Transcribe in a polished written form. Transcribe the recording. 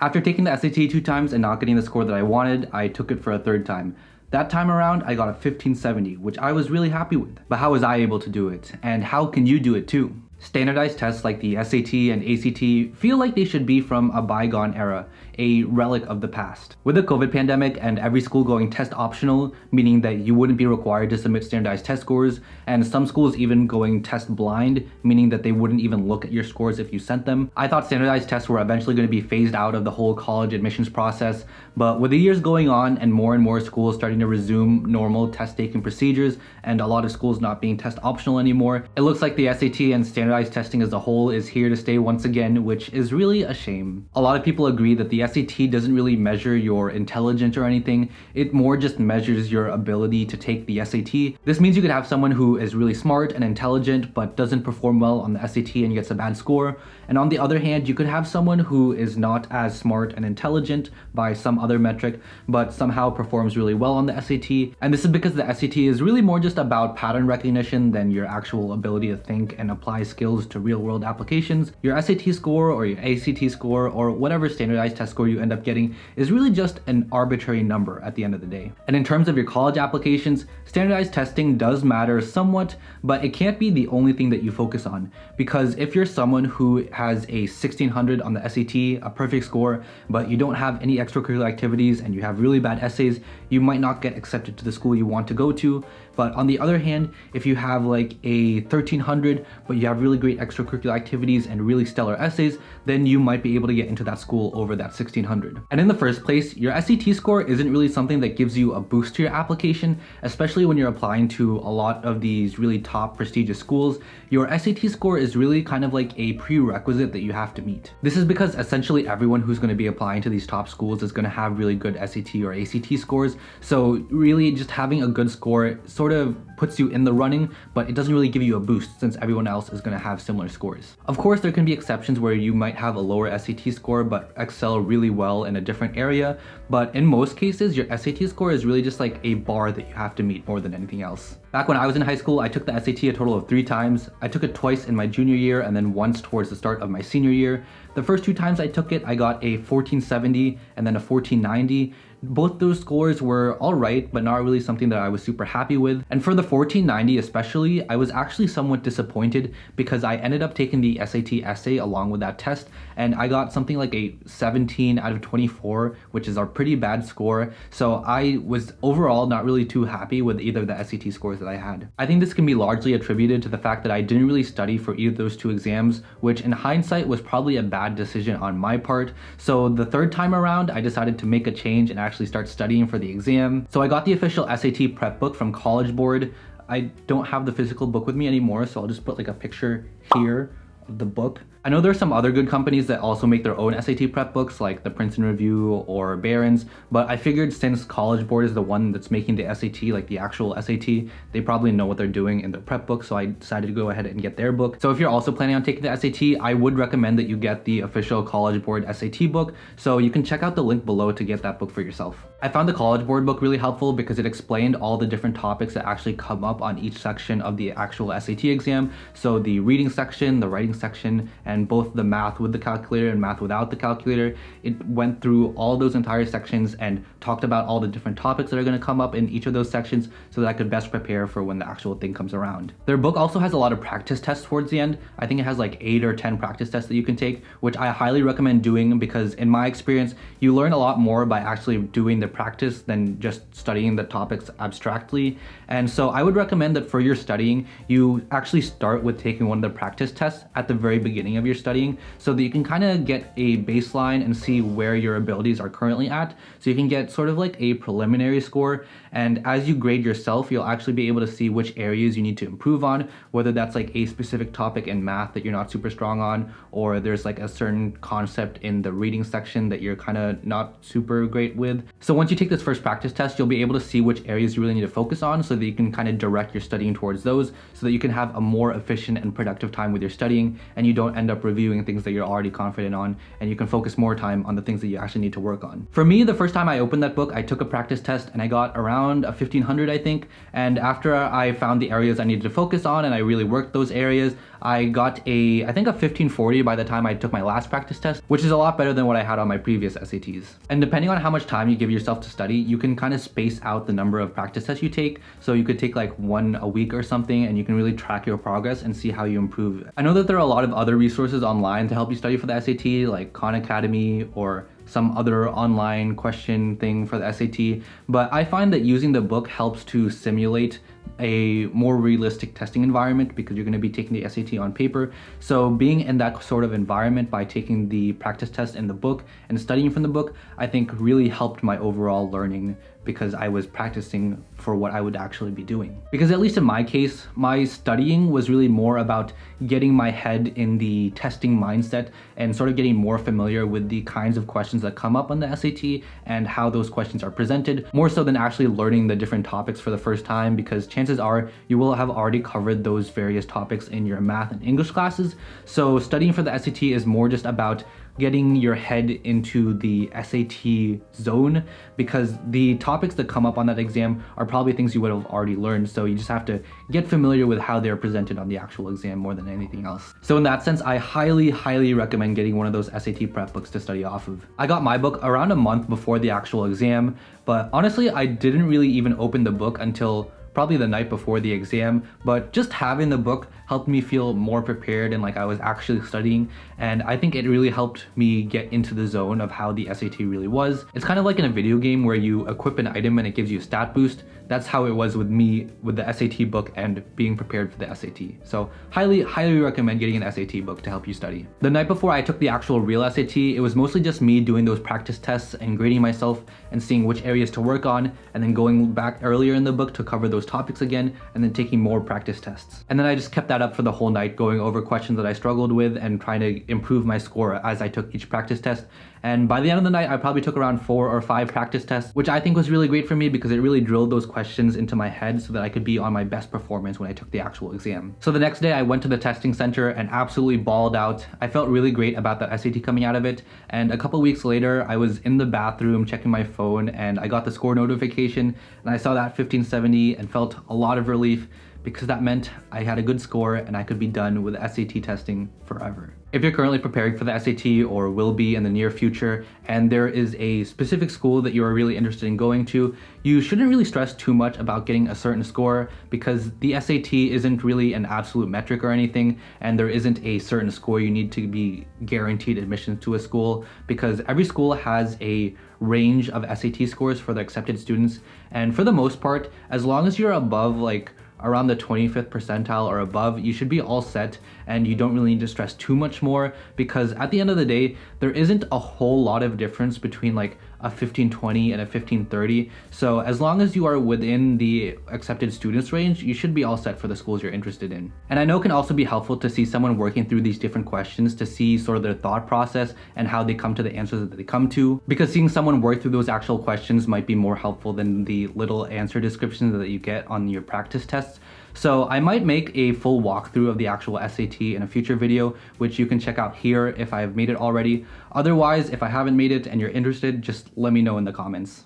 After taking the SAT 2 times and not getting the score that I wanted, I took it for a third time. That time around, I got a 1570, which I was really happy with. But how was I able to do it? And how can you do it too? Standardized tests like the SAT and ACT feel like they should be from a bygone era, a relic of the past. With the COVID pandemic and every school going test optional, meaning that you wouldn't be required to submit standardized test scores, and some schools even going test blind, meaning that they wouldn't even look at your scores if you sent them, I thought standardized tests were eventually going to be phased out of the whole college admissions process. But with the years going on and more schools starting to resume normal test taking procedures and a lot of schools not being test optional anymore, it looks like the SAT and standardized testing as a whole is here to stay once again, which is really a shame. A lot of people agree that the SAT doesn't really measure your intelligence or anything, it more just measures your ability to take the SAT. This means you could have someone who is really smart and intelligent but doesn't perform well on the SAT and gets a bad score, and on the other hand you could have someone who is not as smart and intelligent by some other metric but somehow performs really well on the SAT, and this is because the SAT is really more just about pattern recognition than your actual ability to think and apply skills to real-world applications. Your SAT score or your ACT score or whatever standardized test score you end up getting is really just an arbitrary number at the end of the day. And in terms of your college applications, standardized testing does matter somewhat, but it can't be the only thing that you focus on, because if you're someone who has a 1600 on the SAT, a perfect score, but you don't have any extracurricular activities and you have really bad essays, you might not get accepted to the school you want to go to. But on the other hand, if you have like a 1300 but you have really great extracurricular activities and really stellar essays, then you might be able to get into that school over that 1600. And in the first place, your SAT score isn't really something that gives you a boost to your application, especially when you're applying to a lot of these really top prestigious schools. Your SAT score is really kind of like a prerequisite that you have to meet. This is because essentially everyone who's going to be applying to these top schools is going to have really good SAT or ACT scores, so really just having a good score sort of puts you in the running, but it doesn't really give you a boost since everyone else is going to have similar scores. Of course, there can be exceptions where you might have a lower SAT score but excel really well in a different area, but in most cases, your SAT score is really just like a bar that you have to meet more than anything else. Back when I was in high school, I took the SAT a total of 3 times. I took it twice in my junior year and then once towards the start of my senior year. The first 2 times I took it, I got a 1470 and then a 1490. Both those scores were alright, but not really something that I was super happy with. And for the 1490 especially, I was actually somewhat disappointed because I ended up taking the SAT essay along with that test, and I got something like a 17 out of 24, which is a pretty bad score. So I was overall not really too happy with either of the SAT scores that I had. I think this can be largely attributed to the fact that I didn't really study for either of those 2 exams, which in hindsight was probably a bad decision on my part. So the third time around, I decided to make a change and actually start studying for the exam. So I got the official SAT prep book from College Board. I don't have the physical book with me anymore, so I'll just put like a picture here of the book. I know there's some other good companies that also make their own SAT prep books like the Princeton Review or Barron's, but I figured since College Board is the one that's making the SAT, like the actual SAT, they probably know what they're doing in their prep book, so I decided to go ahead and get their book. So if you're also planning on taking the SAT, I would recommend that you get the official College Board SAT book, so you can check out the link below to get that book for yourself. I found the College Board book really helpful because it explained all the different topics that actually come up on each section of the actual SAT exam. So the reading section, the writing section, and both the math with the calculator and math without the calculator. It went through all those entire sections and talked about all the different topics that are going to come up in each of those sections so that I could best prepare for when the actual thing comes around. Their book also has a lot of practice tests towards the end. I think it has like 8 or 10 practice tests that you can take, which I highly recommend doing because in my experience, you learn a lot more by actually doing the practice than just studying the topics abstractly. And so I would recommend that for your studying, you actually start with taking one of the practice tests at the very beginning of your studying so that you can kind of get a baseline and see where your abilities are currently at. So you can get sort of like a preliminary score, and as you grade yourself, you'll actually be able to see which areas you need to improve on, whether that's like a specific topic in math that you're not super strong on, or there's like a certain concept in the reading section that you're kind of not super great with. So once you take this first practice test, you'll be able to see which areas you really need to focus on so that you can kind of direct your studying towards those so that you can have a more efficient and productive time with your studying and you don't end up reviewing things that you're already confident on, and you can focus more time on the things that you actually need to work on. For me, the first time I opened that book, I took a practice test and I got around a 1500, I think. And after I found the areas I needed to focus on and I really worked those areas, I got I think a 1540 by the time I took my last practice test, which is a lot better than what I had on my previous SATs. And depending on how much time you give yourself to study, you can kind of space out the number of practice tests you take. So you could take like one a week or something, and you can really track your progress and see how you improve. I know that there are a lot of other resources online to help you study for the SAT, like Khan Academy or some other online question thing for the SAT, but I find that using the book helps to simulate a more realistic testing environment because you're going to be taking the SAT on paper. So being in that sort of environment by taking the practice test in the book and studying from the book, I think really helped my overall learning because I was practicing for what I would actually be doing. Because at least in my case, my studying was really more about getting my head in the testing mindset and sort of getting more familiar with the kinds of questions that come up on the SAT and how those questions are presented, more so than actually learning the different topics for the first time, because chances are you will have already covered those various topics in your math and English classes. So studying for the SAT is more just about getting your head into the SAT zone, because the topics that come up on that exam are probably things you would have already learned. So you just have to get familiar with how they're presented on the actual exam more than anything else. So in that sense, I highly recommend getting one of those SAT prep books to study off of. I got my book around a month before the actual exam, but honestly, I didn't really even open the book until probably the night before the exam, but just having the book helped me feel more prepared and like I was actually studying, and I think it really helped me get into the zone of how the SAT really was. It's kind of like in a video game where you equip an item and it gives you a stat boost. That's how it was with me with the SAT book and being prepared for the SAT. So highly recommend getting an SAT book to help you study. The night before I took the actual real SAT, it was mostly just me doing those practice tests and grading myself and seeing which areas to work on, and then going back earlier in the book to cover those topics again, and then taking more practice tests. And then I just kept that up for the whole night, going over questions that I struggled with and trying to improve my score as I took each practice test. And by the end of the night, I probably took around 4 or 5 practice tests, which I think was really great for me because it really drilled those questions into my head so that I could be on my best performance when I took the actual exam. So the next day I went to the testing center and absolutely balled out. I felt really great about the SAT coming out of it. And a couple weeks later, I was in the bathroom checking my phone and I got the score notification and I saw that 1570 and felt a lot of relief, because that meant I had a good score and I could be done with SAT testing forever. If you're currently preparing for the SAT or will be in the near future, and there is a specific school that you are really interested in going to, you shouldn't really stress too much about getting a certain score, because the SAT isn't really an absolute metric or anything, and there isn't a certain score you need to be guaranteed admission to a school, because every school has a range of SAT scores for the accepted students, and for the most part, as long as you're above like around the 25th percentile or above, you should be all set, and you don't really need to stress too much more, because at the end of the day, there isn't a whole lot of difference between like a 1520 and a 1530. So as long as you are within the accepted students range, you should be all set for the schools you're interested in. And I know it can also be helpful to see someone working through these different questions to see sort of their thought process and how they come to the answers that they come to, because seeing someone work through those actual questions might be more helpful than the little answer descriptions that you get on your practice tests. So I might make a full walkthrough of the actual SAT in a future video, which you can check out here if I've made it already. Otherwise, if I haven't made it and you're interested, just let me know in the comments.